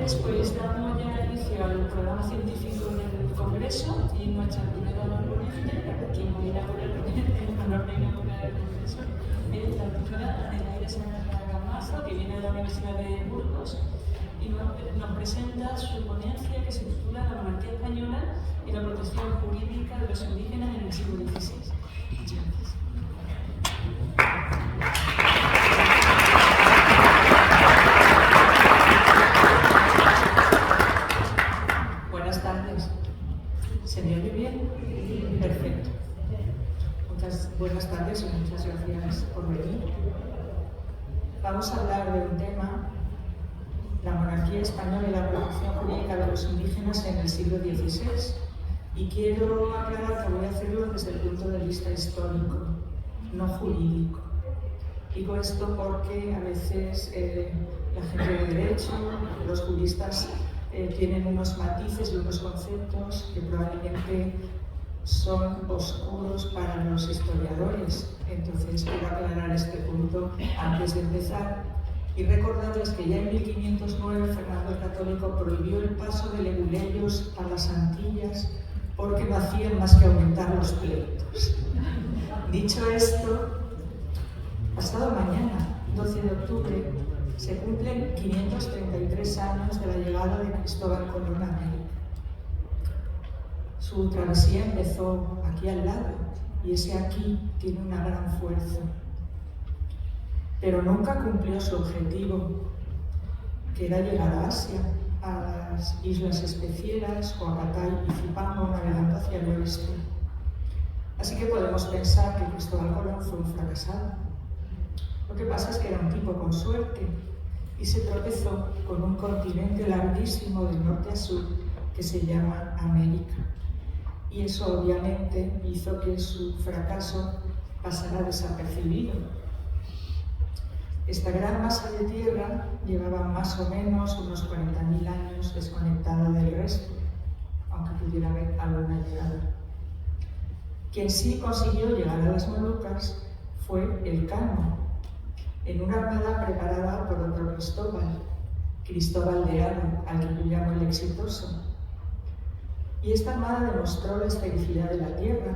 Entonces, pues damos ya inicio al programa científico del Congreso y nuestra primera ponente, quien va a inaugurar el Congreso, es la doctora Adelaida Serra Gamazo, que viene de la Universidad de Burgos y nos presenta su ponencia que se titula La monarquía española y la protección jurídica de los indígenas en el siglo XVI. Muchas gracias. Buenas tardes. ¿Se me oye bien? Perfecto. Muchas buenas tardes y muchas gracias por venir. Vamos a hablar de un tema, la monarquía española y la protección jurídica de los indígenas en el siglo XVI. Y quiero aclarar que voy a hacerlo desde el punto de vista histórico, no jurídico. Digo esto porque a veces la gente de derecho, los juristas tienen unos matices y unos conceptos que probablemente son oscuros para los historiadores. Entonces quiero aclarar este punto antes de empezar y recordarles que ya en 1509 Fernando el Católico prohibió el paso de leguleyos a las Antillas porque no hacían más que aumentar los pleitos. Dicho esto, pasado mañana, 12 de octubre, se cumplen 533 años de la llegada de Cristóbal Colón a América. Su travesía empezó aquí al lado, y ese aquí tiene una gran fuerza. Pero nunca cumplió su objetivo, que era llegar a Asia, a las Islas Especielas, Huacatay y Zipango, navegando hacia el oeste. Así que podemos pensar que Cristóbal Colón fue un fracasado. Lo que pasa es que era un tipo con suerte y se tropezó con un continente larguísimo de norte a sur que se llama América. Y eso obviamente hizo que su fracaso pasara desapercibido. Esta gran masa de tierra llevaba más o menos unos 40.000 años desconectada del resto, aunque pudiera haber alguna llegada. Quien sí consiguió llegar a las Molucas fue Elcano, en una armada preparada por otro Cristóbal de Haro, al que yo llamo el exitoso. Y esta armada demostró la estericidad de la tierra.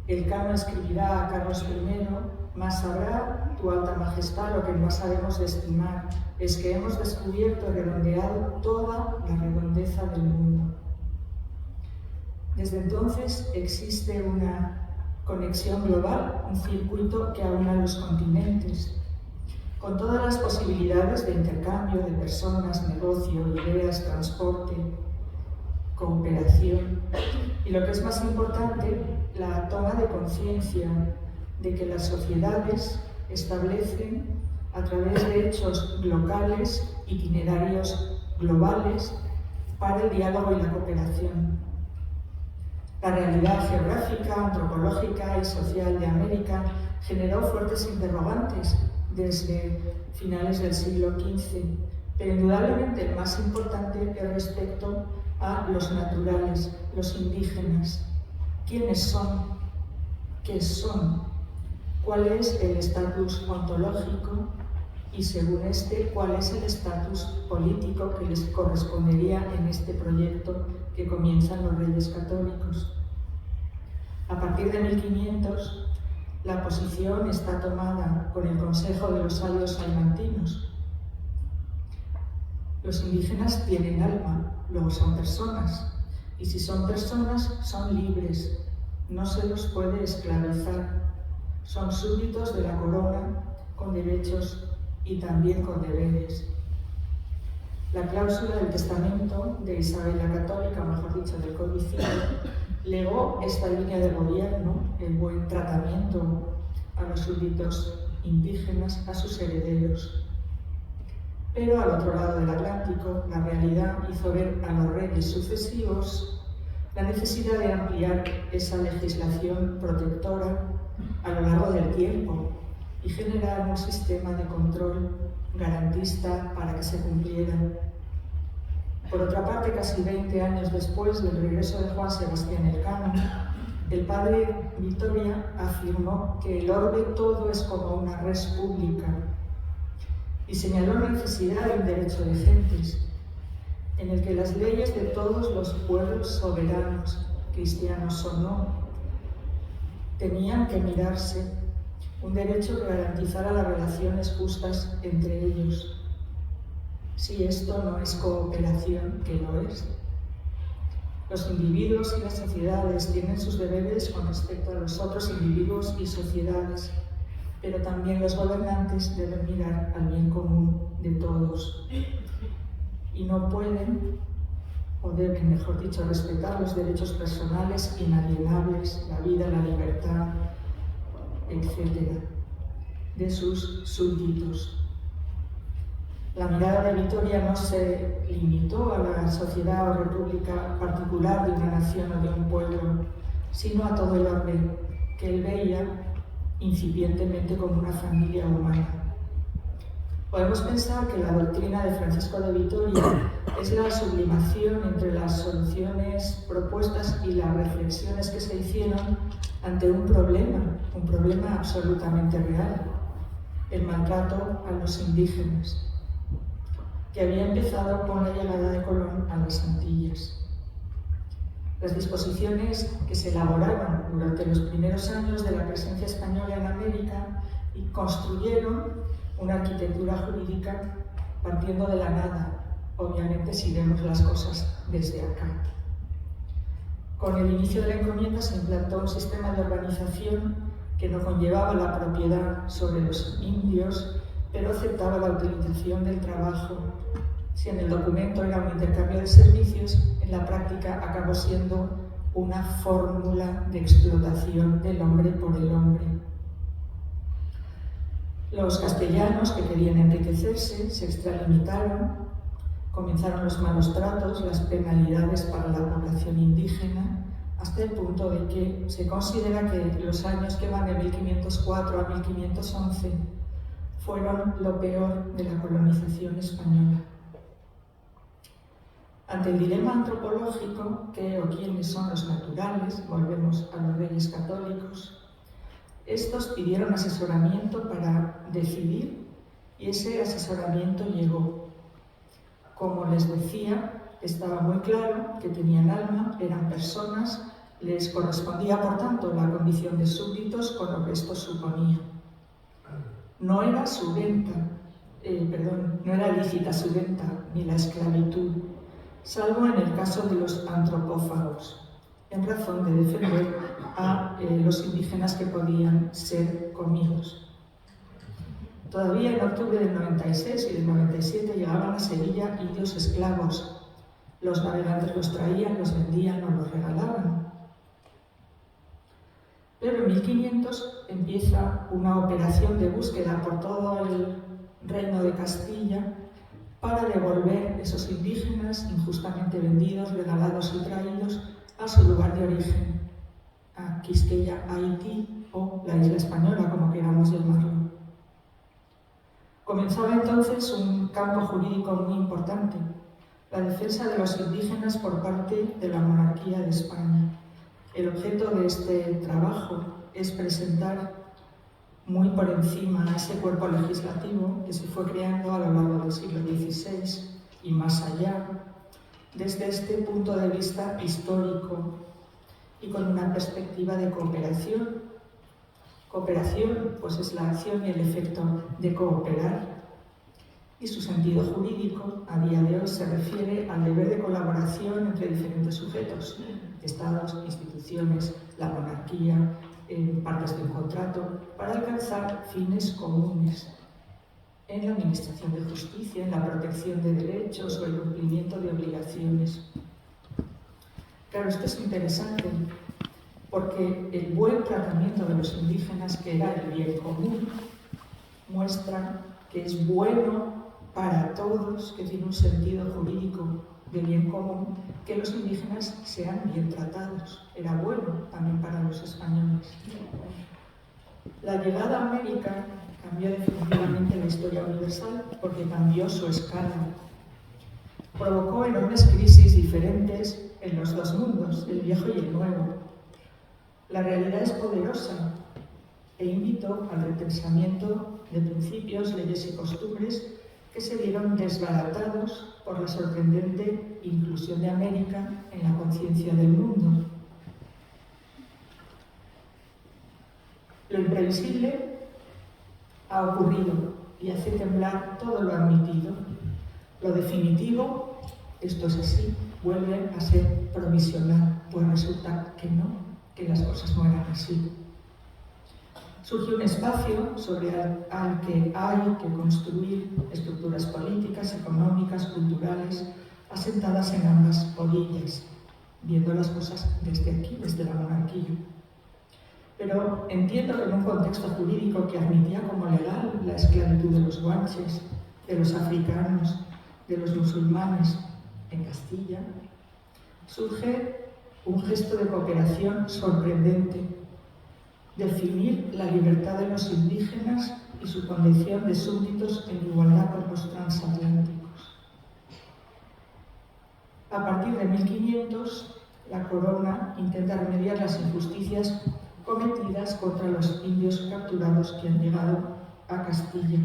Elcano escribirá a Carlos I: «Mas sabrá tu alta majestad lo que no sabemos de estimar, es que hemos descubierto y redondeado toda la redondeza del mundo». Desde entonces existe una conexión global, un circuito que aúna los continentes, con todas las posibilidades de intercambio de personas, negocio, ideas, transporte, cooperación. Y lo que es más importante, la toma de conciencia de que las sociedades establecen, a través de hechos locales, itinerarios globales para el diálogo y la cooperación. La realidad geográfica, antropológica y social de América generó fuertes interrogantes desde finales del siglo XV, pero indudablemente el más importante es respecto a los naturales, los indígenas. ¿Quiénes son? ¿Qué son? ¿Cuál es el estatus ontológico? Y según este, ¿cuál es el estatus político que les correspondería en este proyecto que comienzan los Reyes Católicos? A partir de 1500, la posición está tomada con el consejo de los sabios salmantinos. Los indígenas tienen alma, luego son personas, y si son personas, son libres, no se los puede esclavizar, son súbditos de la corona con derechos y también con deberes. La cláusula del testamento de Isabel la Católica, mejor dicho, del codicilo, legó esta línea de gobierno, el buen tratamiento a los súbditos indígenas, a sus herederos. Pero al otro lado del Atlántico, la realidad hizo ver a los reyes sucesivos la necesidad de ampliar esa legislación protectora a lo largo del tiempo y generar un sistema de control garantista para que se cumplieran. Por otra parte, casi 20 años después del regreso de Juan Sebastián Elcano, el padre Vitoria afirmó que el orbe todo es como una res pública y señaló la necesidad de un derecho de gentes, en el que las leyes de todos los pueblos soberanos, cristianos o no, tenían que mirarse, un derecho que garantizara las relaciones justas entre ellos. Si esto no es cooperación, ¿qué lo es? Los individuos y las sociedades tienen sus deberes con respecto a los otros individuos y sociedades, pero también los gobernantes deben mirar al bien común de todos. Y no pueden, o deben, mejor dicho, respetar los derechos personales inalienables, la vida, la libertad, etc., de sus súbditos. La mirada de Vitoria no se limitó a la sociedad o república particular de una nación o de un pueblo, sino a todo el orden que él veía incipientemente como una familia humana. Podemos pensar que la doctrina de Francisco de Vitoria es la sublimación entre las soluciones propuestas y las reflexiones que se hicieron ante un problema absolutamente real, el maltrato a los indígenas, que había empezado con la llegada de Colón a las Antillas. Las disposiciones que se elaboraron durante los primeros años de la presencia española en América y construyeron una arquitectura jurídica partiendo de la nada, obviamente si vemos las cosas desde acá. Con el inicio de la encomienda se implantó un sistema de organización que no conllevaba la propiedad sobre los indios, pero aceptaba la utilización del trabajo. Si en el documento era un intercambio de servicios, en la práctica acabó siendo una fórmula de explotación del hombre por el hombre. Los castellanos, que querían enriquecerse, se extralimitaron, comenzaron los malos tratos, las penalidades para la población indígena, hasta el punto de que se considera que los años que van de 1504 a 1511 fueron lo peor de la colonización española. Ante el dilema antropológico, ¿qué o quiénes son los naturales? Volvemos a los reyes católicos. Estos pidieron asesoramiento para decidir y ese asesoramiento llegó. Como les decía, estaba muy claro que tenían alma, eran personas, les correspondía por tanto la condición de súbditos con lo que esto suponía. No era no era lícita su venta ni la esclavitud, salvo en el caso de los antropófagos, en razón de defender a los indígenas que podían ser comidos. Todavía en octubre del 96 y del 97 llegaban a Sevilla indios esclavos. Los navegantes los traían, los vendían o los regalaban. Pero en 1500 empieza una operación de búsqueda por todo el reino de Castilla para devolver esos indígenas injustamente vendidos, regalados y traídos a su lugar de origen, a Quisqueya, Haití o la isla española, como queramos llamarlo. Comenzaba entonces un campo jurídico muy importante, la defensa de los indígenas por parte de la monarquía de España. El objeto de este trabajo es presentar muy por encima a ese cuerpo legislativo que se fue creando a lo largo del siglo XVI y más allá, desde este punto de vista histórico y con una perspectiva de cooperación. Cooperación, pues es la acción y el efecto de cooperar, y su sentido jurídico a día de hoy se refiere al deber de colaboración entre diferentes sujetos, estados, instituciones, la monarquía, partes de un contrato, para alcanzar fines comunes en la administración de justicia, en la protección de derechos o el cumplimiento de obligaciones. Claro, esto es interesante porque el buen tratamiento de los indígenas, que era el bien común, muestra que es bueno para todos, que tiene un sentido jurídico de bien común, que los indígenas sean bien tratados. Era bueno también para los españoles. La llegada a América cambió definitivamente la historia universal porque cambió su escala. Provocó enormes crisis diferentes en los dos mundos, el viejo y el nuevo. La realidad es poderosa e invitó al repensamiento de principios, leyes y costumbres que se vieron desbaratados por la sorprendente inclusión de América en la conciencia del mundo. Lo imprevisible ha ocurrido y hace temblar todo lo admitido. Lo definitivo, esto es así, vuelve a ser provisional, pues resulta que no, que las cosas no eran así. Surge un espacio sobre al que hay que construir estructuras políticas, económicas, culturales, asentadas en ambas orillas, viendo las cosas desde aquí, desde la monarquía. Pero entiendo que en un contexto jurídico que admitía como legal la esclavitud de los guanches, de los africanos, de los musulmanes en Castilla, surge un gesto de cooperación sorprendente: definir la libertad de los indígenas y su condición de súbditos en igualdad con los transatlánticos. A partir de 1500, la corona intenta remediar las injusticias cometidas contra los indios capturados que han llegado a Castilla.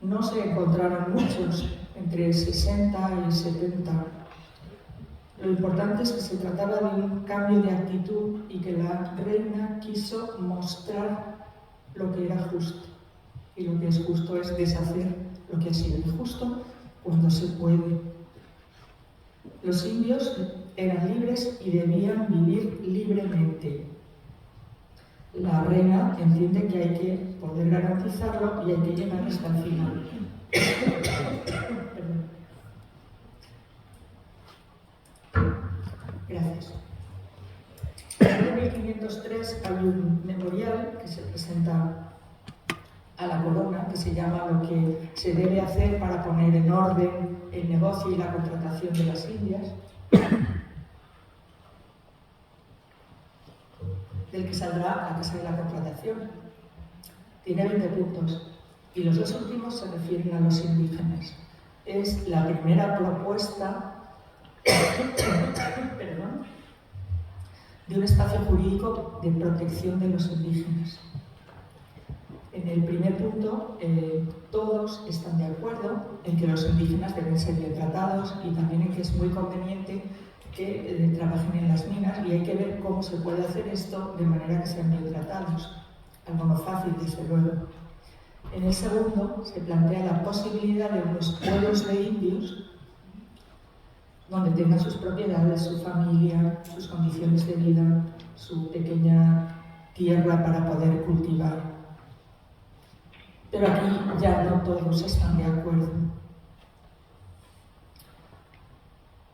No se encontraron muchos, entre 60 y 70. Lo importante es que se trataba de un cambio de actitud y que la reina quiso mostrar lo que era justo. Y lo que es justo es deshacer lo que ha sido injusto cuando se puede. Los indios eran libres y debían vivir libremente. La reina entiende que hay que poder garantizarlo y hay que llegar hasta el final. Gracias. En 1503 hay un memorial que se presenta a la corona, que se llama Lo que se debe hacer para poner en orden el negocio y la contratación de las Indias, del que saldrá la Casa de la Contratación. Tiene 20 puntos y los dos últimos se refieren a los indígenas. Es la primera propuesta de un espacio jurídico de protección de los indígenas. En el primer punto, todos están de acuerdo en que los indígenas deben ser bien tratados y también en que es muy conveniente que trabajen en las minas, y hay que ver cómo se puede hacer esto de manera que sean bien tratados. Algo no fácil, desde luego. En el segundo, se plantea la posibilidad de unos pueblos de indios donde tengan sus propiedades, su familia, sus condiciones de vida, su pequeña tierra para poder cultivar. Pero aquí ya no todos están de acuerdo.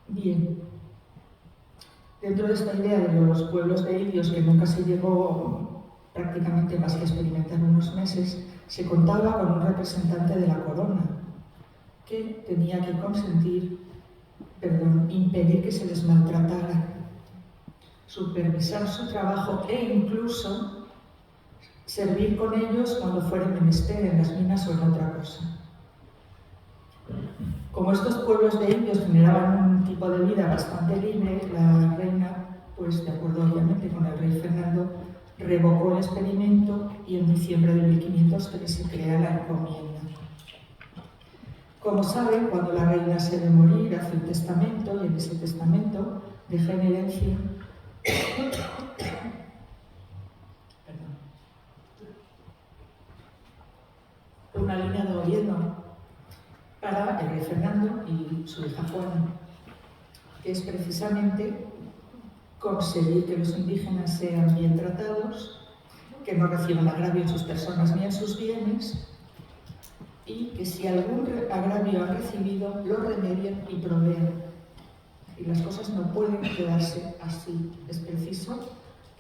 Bien. Dentro de esta idea de los pueblos de indios, que nunca se llegó prácticamente más que experimentar unos meses, se contaba con un representante de la corona que tenía que impedir que se les maltratara, supervisar su trabajo e incluso servir con ellos cuando fuera menester en las minas o en otra cosa. Como estos pueblos de indios generaban un tipo de vida bastante libre, la reina, pues de acuerdo obviamente con el rey Fernando, revocó el experimento y en diciembre de 1503 se crea la encomienda. Como saben, cuando la reina se debe morir, hace un testamento y en ese testamento deja en herencia una línea de gobierno para el rey Fernando y su hija Juana, que es precisamente conseguir que los indígenas sean bien tratados, que no reciban agravio en sus personas ni en sus bienes, y que si algún agravio han recibido, lo remedien y provean. Y las cosas no pueden quedarse así. Es preciso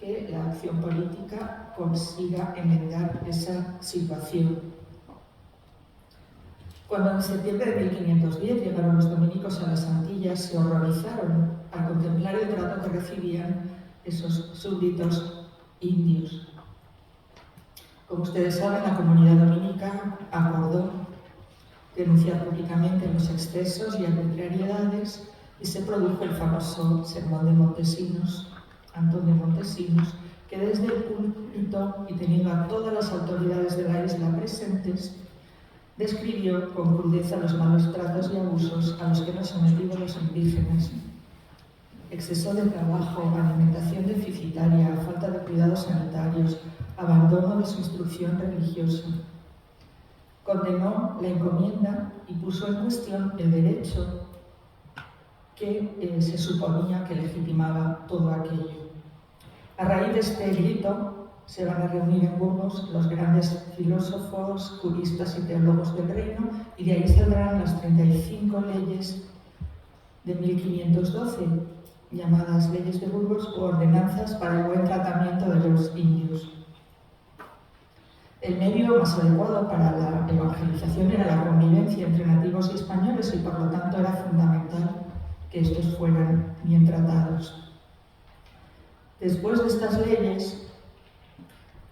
que la acción política consiga enmendar esa situación. Cuando en septiembre de 1510 llegaron los dominicos a las Antillas, se horrorizaron al contemplar el trato que recibían esos súbditos indios. Como ustedes saben, la comunidad dominica acordó denunciar públicamente los excesos y arbitrariedades y se produjo el famoso sermón de Montesinos, Antón de Montesinos, que desde el púlpito y teniendo a todas las autoridades de la isla presentes, describió con crudeza los malos tratos y abusos a los que eran sometidos los indígenas. Exceso de trabajo, alimentación deficitaria, falta de cuidados sanitarios, abandono de su instrucción religiosa. Condenó la encomienda y puso en cuestión el derecho que se suponía que legitimaba todo aquello. A raíz de este grito se van a reunir en Burgos los grandes filósofos, juristas y teólogos del reino, y de ahí saldrán las 35 leyes de 1512, llamadas leyes de Burgos o ordenanzas para el buen tratamiento de los indios. El medio más adecuado para la evangelización era la convivencia entre nativos y españoles, y por lo tanto era fundamental que estos fueran bien tratados. Después de estas leyes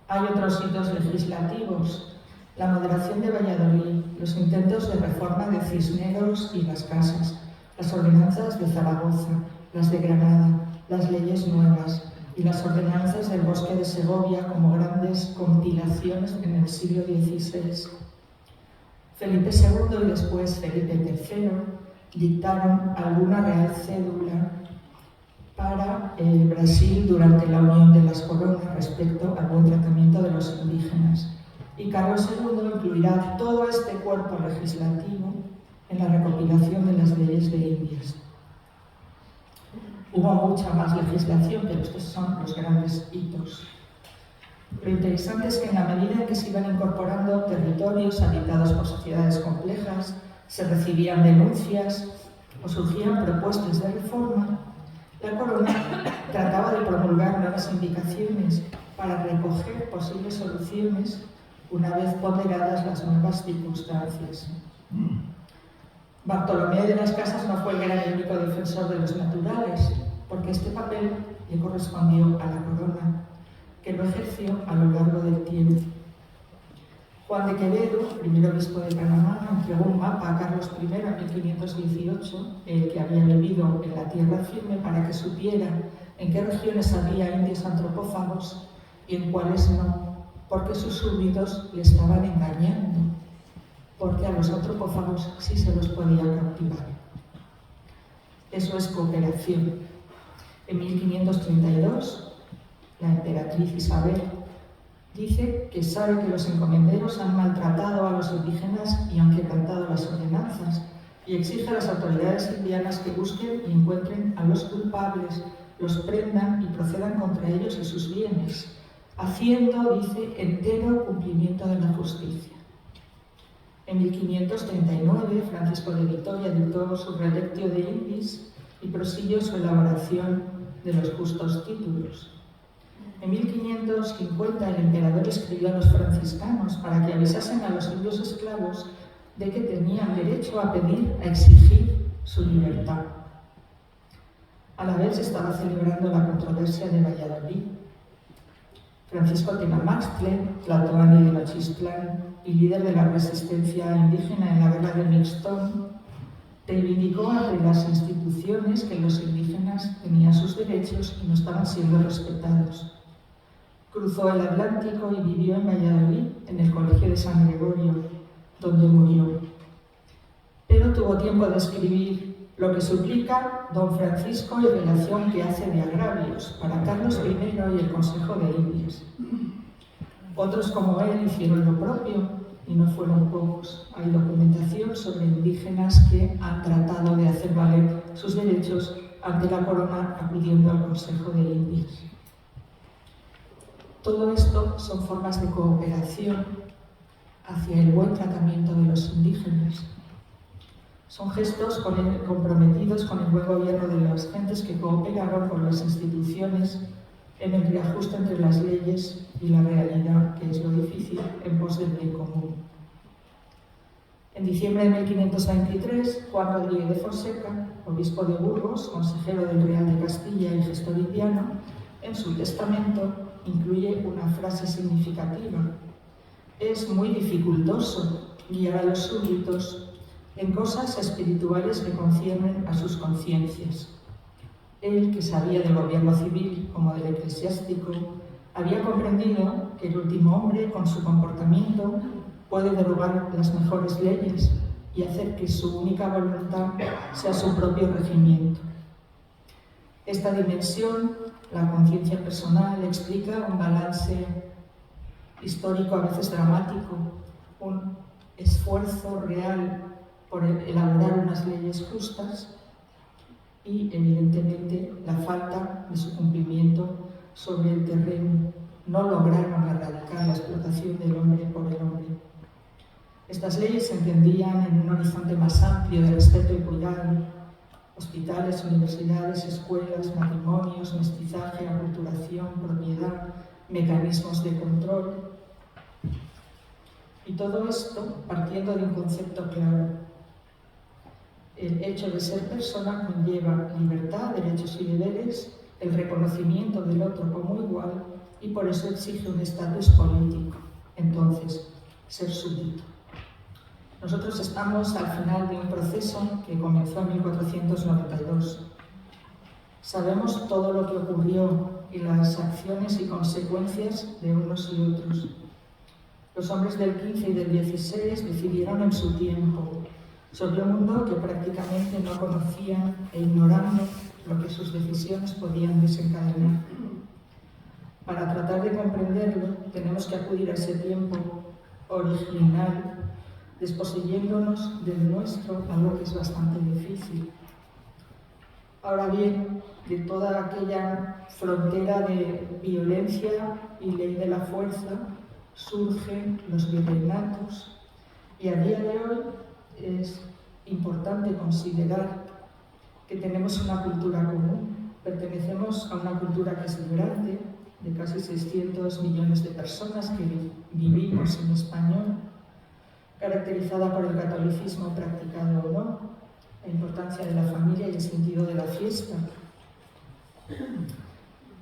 hay otros hitos legislativos: la moderación de Valladolid, los intentos de reforma de Cisneros y Las Casas, las ordenanzas de Zaragoza, las de Granada, las leyes nuevas y las ordenanzas del Bosque de Segovia como grandes compilaciones en el siglo XVI. Felipe II y después Felipe III dictaron alguna real cédula para el Brasil durante la unión de las coronas respecto al buen tratamiento de los indígenas. Y Carlos II incluirá todo este cuerpo legislativo en la recopilación de las leyes de Indias. Hubo mucha más legislación, pero estos son los grandes hitos. Lo interesante es que en la medida en que se iban incorporando territorios habitados por sociedades complejas, se recibían denuncias o surgían propuestas de reforma, la corona trataba de promulgar nuevas indicaciones para recoger posibles soluciones una vez ponderadas las nuevas circunstancias. Bartolomé de las Casas no fue el gran y único defensor de los naturales, porque este papel le correspondió a la corona, que lo ejerció a lo largo del tiempo. Juan de Quevedo, primer obispo de Panamá, entregó un mapa a Carlos I en 1518, el que había vivido en la tierra firme, para que supiera en qué regiones había indios antropófagos y en cuáles no, porque sus súbditos le estaban engañando, porque a los antropófagos sí se los podía cautivar. Eso es cooperación. En 1532, la emperatriz Isabel dice que sabe que los encomenderos han maltratado a los indígenas y han quebrantado las ordenanzas, y exige a las autoridades indianas que busquen y encuentren a los culpables, los prendan y procedan contra ellos y sus bienes, haciendo, dice, entero cumplimiento de la justicia. En 1539, Francisco de Vitoria dictó su Relectio de Indis y prosiguió su elaboración de los justos títulos. En 1550 el emperador escribió a los franciscanos para que avisasen a los indios esclavos de que tenían derecho a pedir, a exigir su libertad. A la vez se estaba celebrando la controversia de Valladolid. Francisco Tenamaxtle, tlatoani de Nochistlán y líder de la resistencia indígena en la guerra de Mixtón, reivindicó ante las instituciones que los indígenas tenían sus derechos y no estaban siendo respetados. Cruzó el Atlántico y vivió en Valladolid, en el Colegio de San Gregorio, donde murió. Pero tuvo tiempo de escribir lo que suplica don Francisco y relación que hace de agravios para Carlos I y el Consejo de Indias. Otros como él hicieron lo propio y no fueron pocos. Hay documentación sobre indígenas que han tratado de hacer valer sus derechos ante la corona acudiendo al Consejo de Indias. Todo esto son formas de cooperación hacia el buen tratamiento de los indígenas. Son gestos comprometidos con el buen gobierno de las gentes que cooperaron con las instituciones en el reajuste entre las leyes y la realidad, que es lo difícil, en pos del bien común. En diciembre de 1523, Juan Rodríguez de Fonseca, obispo de Burgos, consejero del Real de Castilla y gestor indiano, en su testamento incluye una frase significativa: es muy dificultoso guiar a los súbditos en cosas espirituales que conciernen a sus conciencias. Él, que sabía del gobierno civil como del eclesiástico, había comprendido que el último hombre, con su comportamiento, puede derogar las mejores leyes y hacer que su única voluntad sea su propio regimiento. Esta dimensión, la conciencia personal, explica un balance histórico a veces dramático, un esfuerzo real por elaborar unas leyes justas y, evidentemente, la falta de su cumplimiento sobre el terreno. No lograron erradicar la explotación del hombre por el hombre. Estas leyes se entendían en un horizonte más amplio de respeto y cuidado: hospitales, universidades, escuelas, matrimonios, mestizaje, aculturación, propiedad, mecanismos de control. Y todo esto partiendo de un concepto claro: el hecho de ser persona conlleva libertad, derechos y deberes, el reconocimiento del otro como igual, y por eso exige un estatus político. Entonces, ser súbdito. Nosotros estamos al final de un proceso que comenzó en 1492. Sabemos todo lo que ocurrió y las acciones y consecuencias de unos y otros. Los hombres del 15 y del 16 decidieron en su tiempo sobre un mundo que prácticamente no conocían e ignorando lo que sus decisiones podían desencadenar. Para tratar de comprenderlo, tenemos que acudir a ese tiempo original, desposeyéndonos del nuestro, algo que es bastante difícil. Ahora bien, de toda aquella frontera de violencia y ley de la fuerza surgen los virreinatos, y a día de hoy es importante considerar que tenemos una cultura común. Pertenecemos a una cultura que es grande, de casi 600 millones de personas que vivimos en español, caracterizada por el catolicismo practicado o no, la importancia de la familia y el sentido de la fiesta.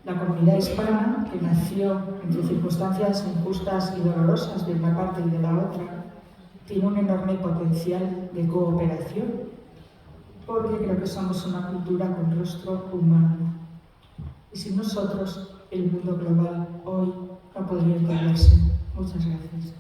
La comunidad hispana, que nació entre circunstancias injustas y dolorosas de una parte y de la otra, tiene un enorme potencial de cooperación, porque creo que somos una cultura con rostro humano. Y sin nosotros, el mundo global hoy no podría entenderse. Muchas gracias.